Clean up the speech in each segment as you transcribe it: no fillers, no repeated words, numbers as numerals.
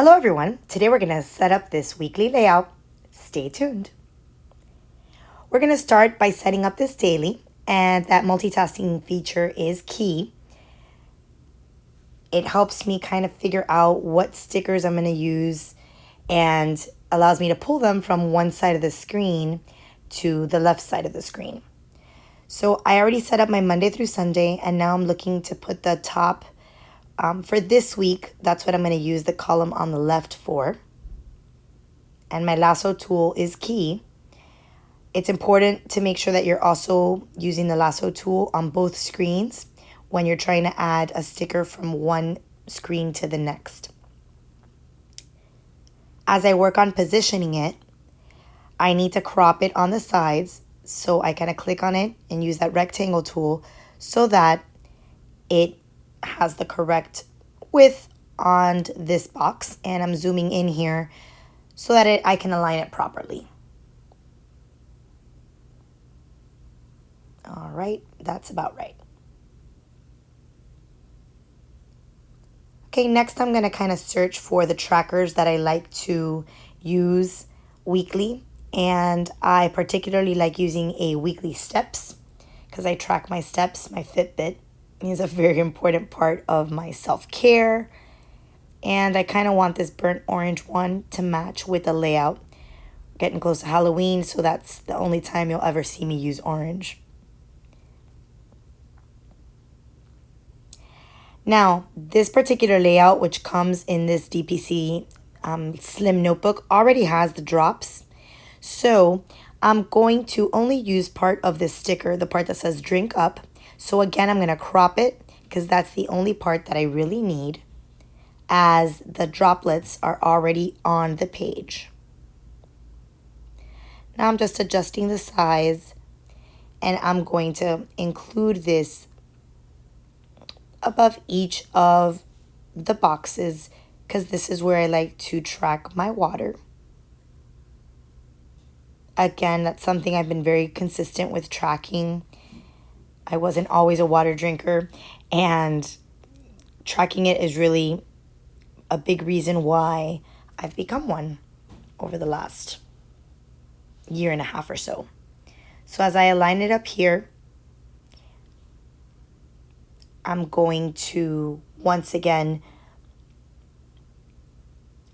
Hello everyone, today we're going to set up this weekly layout. Stay tuned. We're going to start by setting up this daily, and that multitasking feature is key. It helps me kind of figure out what stickers I'm going to use and allows me to pull them from one side of the screen to the left side of the screen. So I already set up my Monday through Sunday, and now I'm looking to put the top for this week. That's what I'm going to use the column on the left for. And my lasso tool is key. It's important to make sure that you're also using the lasso tool on both screens when you're trying to add a sticker from one screen to the next. As I work on positioning it, I need to crop it on the sides, so I kind of click on it and use that rectangle tool so that it has the correct width on this box, and I'm zooming in here so that I can align it properly. All right, that's about right. Okay, next I'm going to kind of search for the trackers that I like to use weekly, and I particularly like using a weekly steps because I track my steps. My Fitbit is a very important part of my self-care, and I kind of want this burnt orange one to match with the layout. Getting close to Halloween, so that's the only time you'll ever see me use orange. Now, this particular layout, which comes in this DPC Slim notebook, already has the drops. So I'm going to only use part of this sticker, the part that says drink up. So again, I'm going to crop it because that's the only part that I really need, as the droplets are already on the page. Now I'm just adjusting the size, and I'm going to include this above each of the boxes because this is where I like to track my water. Again, that's something I've been very consistent with tracking. I wasn't always a water drinker, and tracking it is really a big reason why I've become one over the last year and a half or so. So as I align it up here, I'm going to once again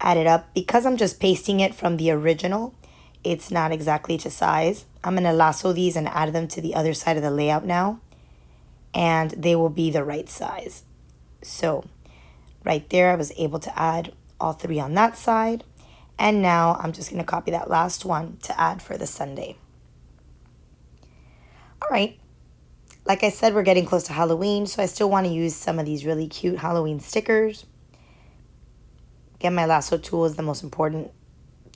add it up. Because I'm just pasting it from the original, it's not exactly to size. I'm going to lasso these and add them to the other side of the layout now, and they will be the right size. So right there, I was able to add all three on that side, and now I'm just going to copy that last one to add for the Sunday. All right. Like I said, we're getting close to Halloween, so I still want to use some of these really cute Halloween stickers. Again, my lasso tool is the most important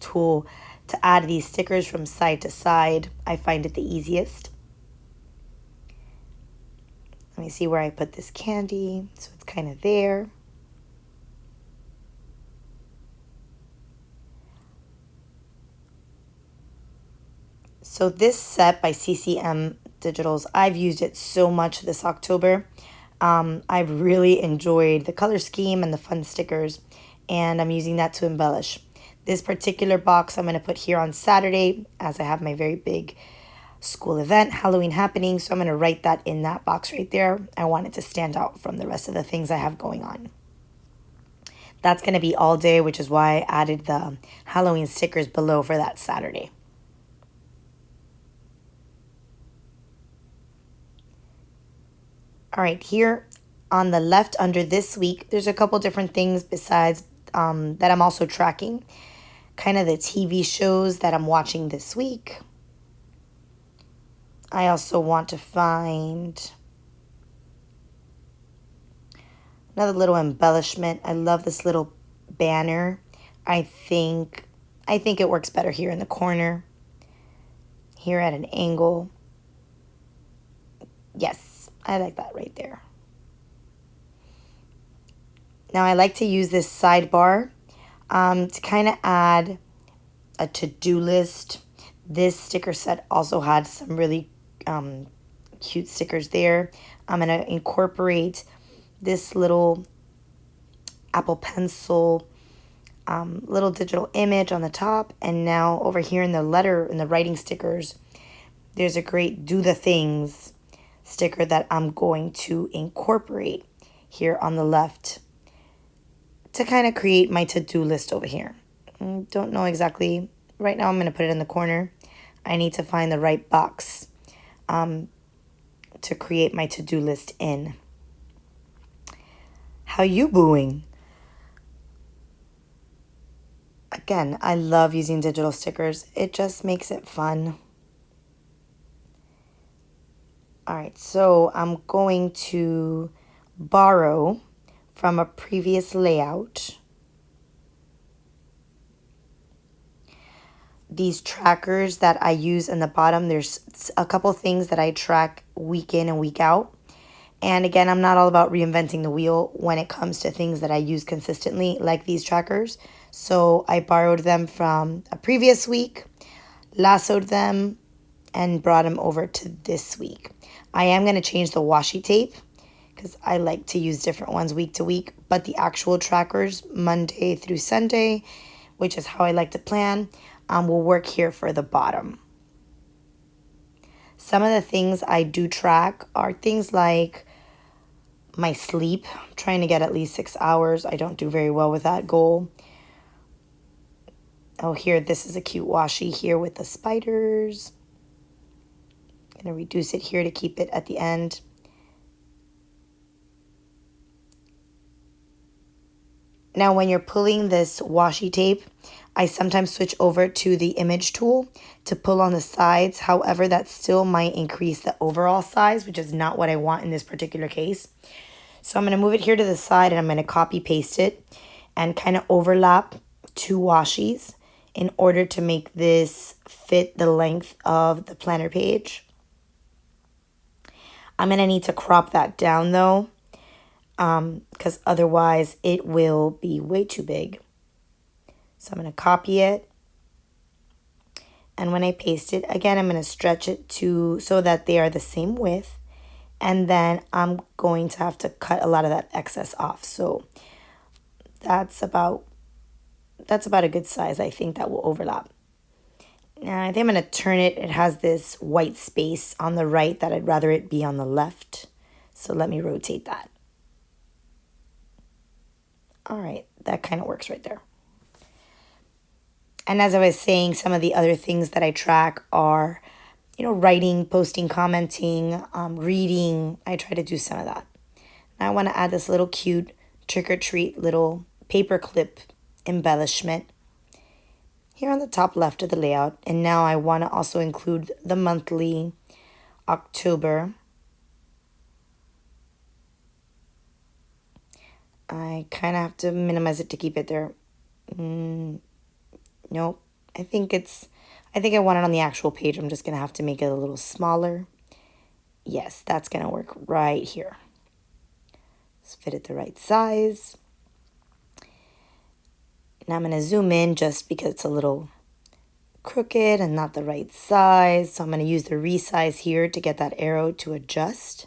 tool to add these stickers from side to side. I find it the easiest. Let me see where I put this candy, so it's kind of there. So this set by CCM Digitals, I've used it so much this October. I've really enjoyed the color scheme and the fun stickers, and I'm using that to embellish. This particular box I'm going to put here on Saturday, as I have my very big school event, Halloween happening, so I'm going to write that in that box right there. I want it to stand out from the rest of the things I have going on. That's going to be all day, which is why I added the Halloween stickers below for that Saturday. All right, here on the left under this week, there's a couple different things besides that I'm also tracking. Kind of the TV shows that I'm watching this week. I also want to find another little embellishment. I love this little banner. I think it works better here in the corner, here at an angle. Yes, I like that right there. Now I like to use this sidebar to kind of add a to-do list. This sticker set also had some really cute stickers there. I'm going to incorporate this little Apple Pencil little digital image on the top. And now over here in the writing stickers, there's a great do the things sticker that I'm going to incorporate here on the left to kind of create my to-do list over here. Don't know exactly. Right now I'm going to put it in the corner. I need to find the right box to create my to-do list in. How you booing? Again, I love using digital stickers. It just makes it fun. All right, so I'm going to borrow from a previous layout these trackers that I use in the bottom. There's a couple things that I track week in and week out. And again, I'm not all about reinventing the wheel when it comes to things that I use consistently, like these trackers. So I borrowed them from a previous week, lassoed them, and brought them over to this week. I am going to change the washi tape because I like to use different ones week to week, but the actual trackers, Monday through Sunday, which is how I like to plan, will work here for the bottom. Some of the things I do track are things like my sleep. I'm trying to get at least 6 hours. I don't do very well with that goal. Oh, here, this is a cute washi here with the spiders. I'm going to reduce it here to keep it at the end. Now, when you're pulling this washi tape, I sometimes switch over to the image tool to pull on the sides. However, that still might increase the overall size, which is not what I want in this particular case. So I'm going to move it here to the side and I'm going to copy paste it and kind of overlap two washis in order to make this fit the length of the planner page. I'm going to need to crop that down though, because otherwise it will be way too big. So I'm going to copy it. And when I paste it, again, I'm going to stretch it so that they are the same width. And then I'm going to have to cut a lot of that excess off. So that's about a good size. I think that will overlap. Now I think I'm going to turn it. It has this white space on the right that I'd rather it be on the left. So let me rotate that. All right, that kind of works right there. And as I was saying, some of the other things that I track are, writing, posting, commenting, reading. I try to do some of that. Now I want to add this little cute trick-or-treat little paper clip embellishment here on the top left of the layout. And now I want to also include the monthly October. I kind of have to minimize it to keep it there. Nope. I think I want it on the actual page. I'm just going to have to make it a little smaller. Yes, that's going to work right here. Let's fit it the right size. Now I'm going to zoom in just because it's a little crooked and not the right size. So I'm going to use the resize here to get that arrow to adjust.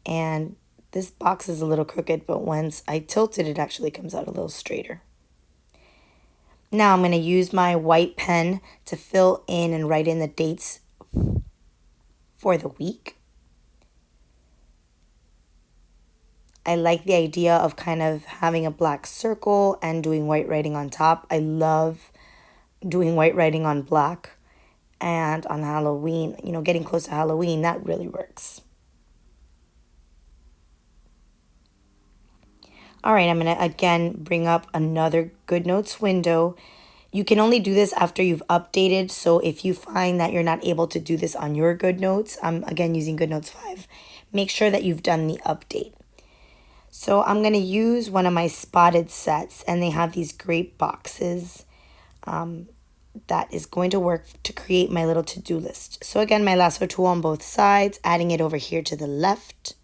And this box is a little crooked, but once I tilt it, it actually comes out a little straighter. Now I'm going to use my white pen to fill in and write in the dates for the week. I like the idea of kind of having a black circle and doing white writing on top. I love doing white writing on black. And on Halloween, getting close to Halloween, that really works. All right, I'm going to again bring up another GoodNotes window. You can only do this after you've updated. So if you find that you're not able to do this on your GoodNotes, I'm again using GoodNotes 5. Make sure that you've done the update. So I'm going to use one of my spotted sets, and they have these great boxes that is going to work to create my little to-do list. So again, my lasso tool on both sides, adding it over here to the left.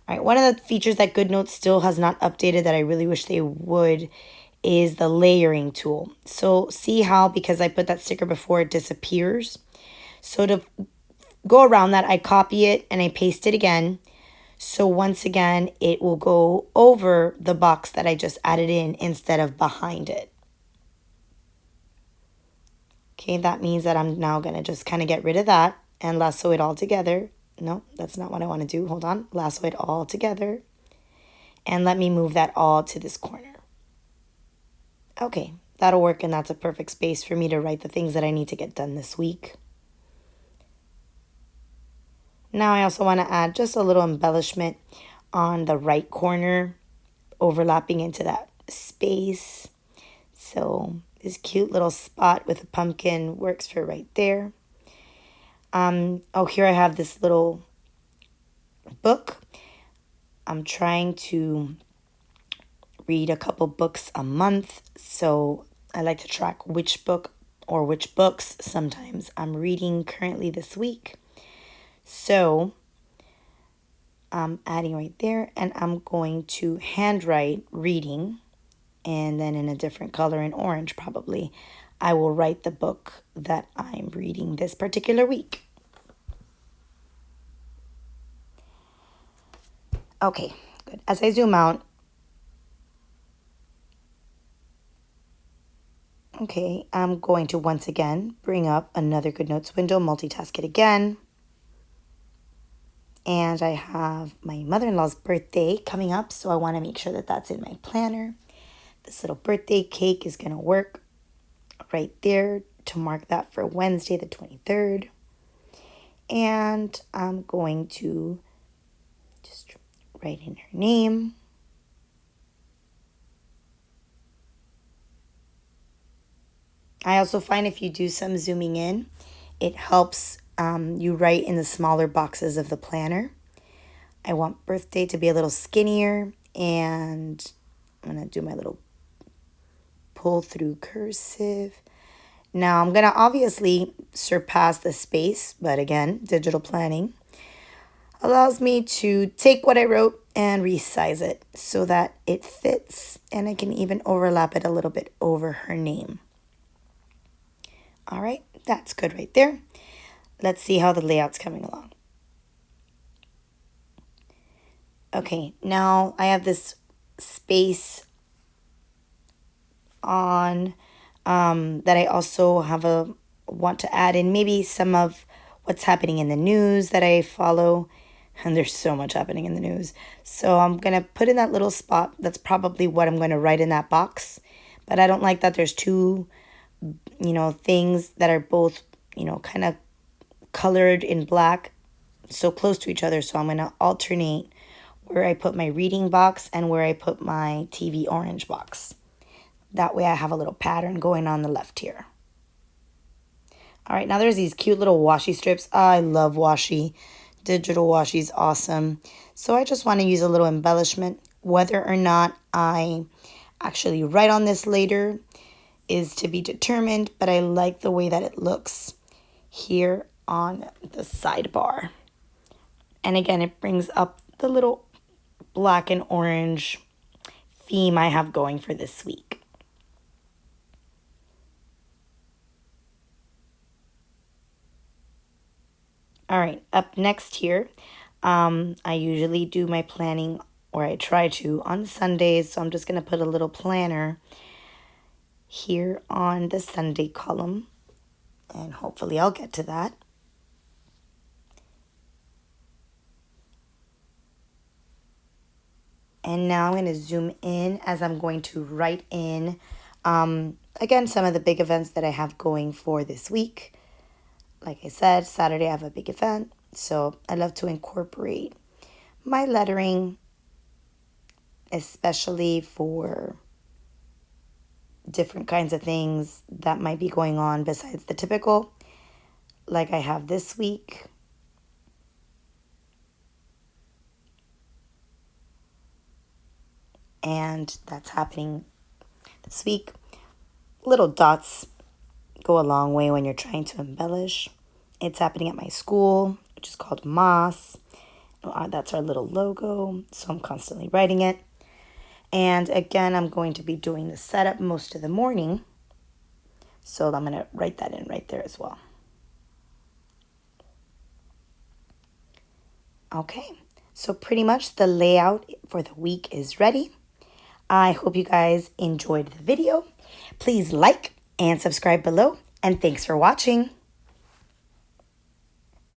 All right, one of the features that GoodNotes still has not updated that I really wish they would is the layering tool. So see how, because I put that sticker before, it disappears. So to go around that, I copy it and I paste it again. So once again, it will go over the box that I just added in instead of behind it. Okay, that means that I'm now going to just kind of get rid of that and lasso it all together. No, that's not what I want to do. Hold on. Lasso it all together. And let me move that all to this corner. Okay, that'll work, and that's a perfect space for me to write the things that I need to get done this week. Now I also want to add just a little embellishment on the right corner, overlapping into that space. So this cute little spot with a pumpkin works for right there. Oh, here I have this little book. I'm trying to read a couple books a month, so I like to track which book or which books sometimes I'm reading currently this week. So I'm adding right there, and I'm going to handwrite reading, and then in a different color, in orange probably, I will write the book that I'm reading this particular week. Okay, good. As I zoom out, okay, I'm going to once again bring up another GoodNotes window, multitask it again. And I have my mother-in-law's birthday coming up, so I want to make sure that that's in my planner. This little birthday cake is going to work right there to mark that for Wednesday the 23rd. And I'm going to just write in her name. I also find if you do some zooming in, it helps you write in the smaller boxes of the planner. I want birthday to be a little skinnier, and I'm going to do my little pull through cursive. Now I'm going to obviously surpass the space, but again, digital planning allows me to take what I wrote and resize it so that it fits, and I can even overlap it a little bit over her name. All right, that's good right there. Let's see how the layout's coming along. Okay, now I have this space on that I also want to add in maybe some of what's happening in the news that I follow. And there's so much happening in the news. So I'm going to put in that little spot. That's probably what I'm going to write in that box. But I don't like that there's two, things that are both, kind of colored in black so close to each other. So I'm going to alternate where I put my reading box and where I put my TV orange box. That way I have a little pattern going on the left here. All right, now there's these cute little washi strips. I love washi. Digital washi is awesome. So I just want to use a little embellishment. Whether or not I actually write on this later is to be determined, but I like the way that it looks here on the sidebar. And again, it brings up the little black and orange theme I have going for this week. All right, up next here, I usually do my planning, or I try to, on Sundays. So I'm just going to put a little planner here on the Sunday column, and hopefully I'll get to that. And now I'm going to zoom in as I'm going to write in, again, some of the big events that I have going for this week. Like I said, Saturday I have a big event, so I love to incorporate my lettering, especially for different kinds of things that might be going on besides the typical, like I have this week. And that's happening this week. Little dots go a long way when you're trying to embellish. It's happening at my school, which is called Moss. That's our little logo, so I'm constantly writing it. And again, I'm going to be doing the setup most of the morning, so I'm going to write that in right there as well. Okay, So pretty much the layout for the week is ready. I hope you guys enjoyed the video. Please like and subscribe below, and thanks for watching.